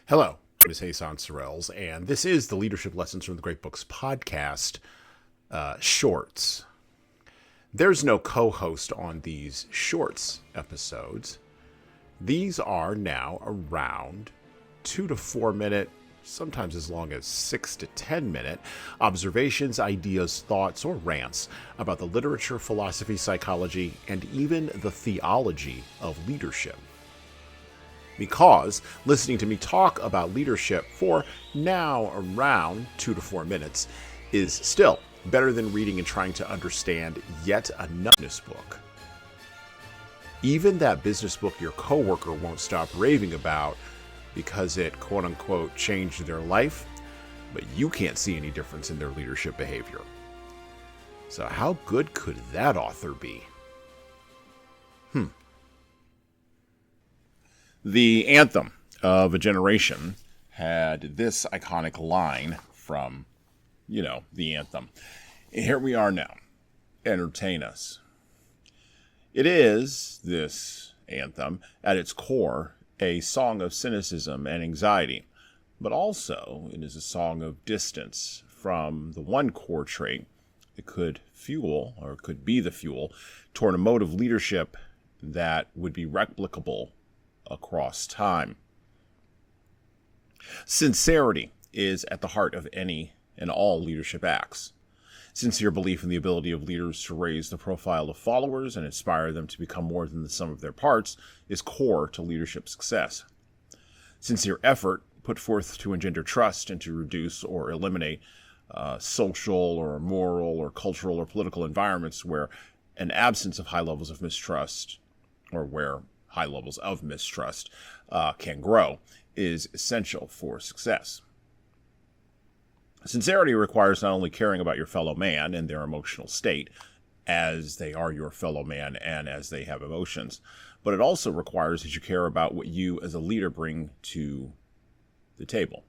Hello, my name is Hassan Sorrells, and this is the Leadership Lessons from the Great Books podcast shorts. There's no co-host on these shorts episodes. These are now around 2 to 4 minute, sometimes as long as 6 to 10 minute observations, ideas, thoughts, or rants about the literature, philosophy, psychology, and even the theology of leadership. Because listening to me talk about leadership for now around 2 to 4 minutes is still better than reading and trying to understand yet another business book. Even that business book your coworker won't stop raving about because it quote-unquote changed their life, but you can't see any difference in their leadership behavior. So how good could that author be? The anthem of a generation had this iconic line from, the anthem. Here we are now. Entertain us. It is, this anthem, at its core, a song of cynicism and anxiety, but also it is a song of distance from the one core trait that could fuel, or could be the fuel, toward a mode of leadership that would be replicable across time. Sincerity is at the heart of any and all leadership acts. Sincere belief in the ability of leaders to raise the profile of followers and inspire them to become more than the sum of their parts is core to leadership success. Sincere effort put forth to engender trust and to reduce or eliminate social or moral or cultural or political environments where an absence of high levels of mistrust, or where high levels of mistrust can grow, is essential for success. Sincerity requires not only caring about your fellow man and their emotional state, as they are your fellow man and as they have emotions, but it also requires that you care about what you as a leader bring to the table.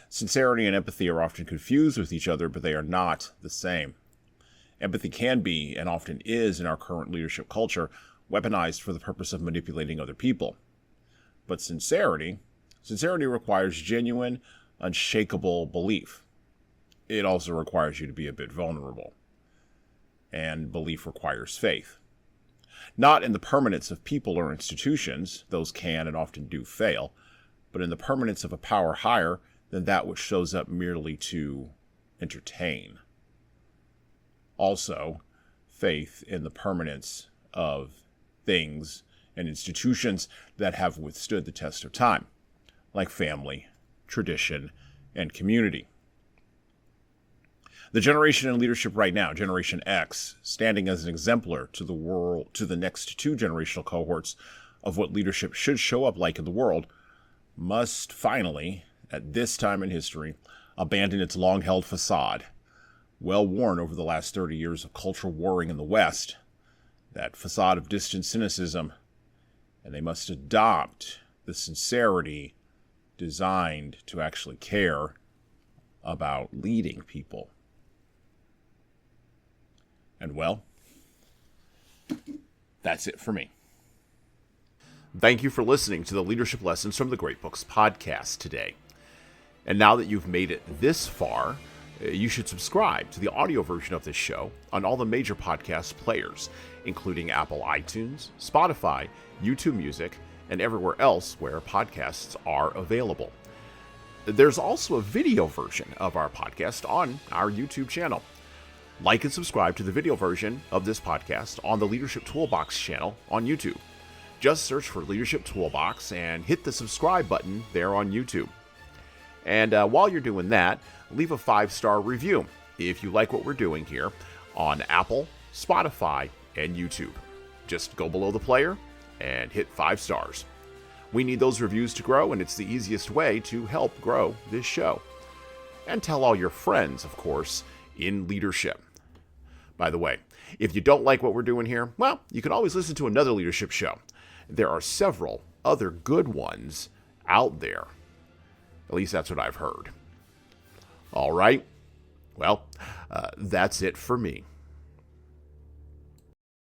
Sincerity and empathy are often confused with each other, but they are not the same. Empathy can be, and often is in our current leadership culture, weaponized for the purpose of manipulating other people. But sincerity requires genuine, unshakable belief. It also requires you to be a bit vulnerable. And belief requires faith. Not in the permanence of people or institutions, those can and often do fail, but in the permanence of a power higher than that which shows up merely to entertain. Also, faith in the permanence of things and institutions that have withstood the test of time, like family, tradition, and community. The generation in leadership right now, Generation X, standing as an exemplar to the world, to the next two generational cohorts of what leadership should show up like in the world, must finally, at this time in history, abandon its long-held facade, well worn over the last 30 years of cultural warring in the West, that facade of distant cynicism, and they must adopt the sincerity designed to actually care about leading people. And well, that's it for me. Thank you for listening to the Leadership Lessons from the Great Books podcast today. And now that you've made it this far, you should subscribe to the audio version of this show on all the major podcast players, including Apple iTunes, Spotify, YouTube Music, and everywhere else where podcasts are available. There's also a video version of our podcast on our YouTube channel. Like and subscribe to the video version of this podcast on the Leadership Toolbox channel on YouTube. Just search for Leadership Toolbox and hit the subscribe button there on YouTube. And while you're doing that, leave a 5-star review if you like what we're doing here on Apple, Spotify, and YouTube. Just go below the player and hit 5 stars. We need those reviews to grow, and it's the easiest way to help grow this show. And tell all your friends, of course, in leadership. By the way, if you don't like what we're doing here, well, you can always listen to another leadership show. There are several other good ones out there. At least that's what I've heard. All right. Well, that's it for me.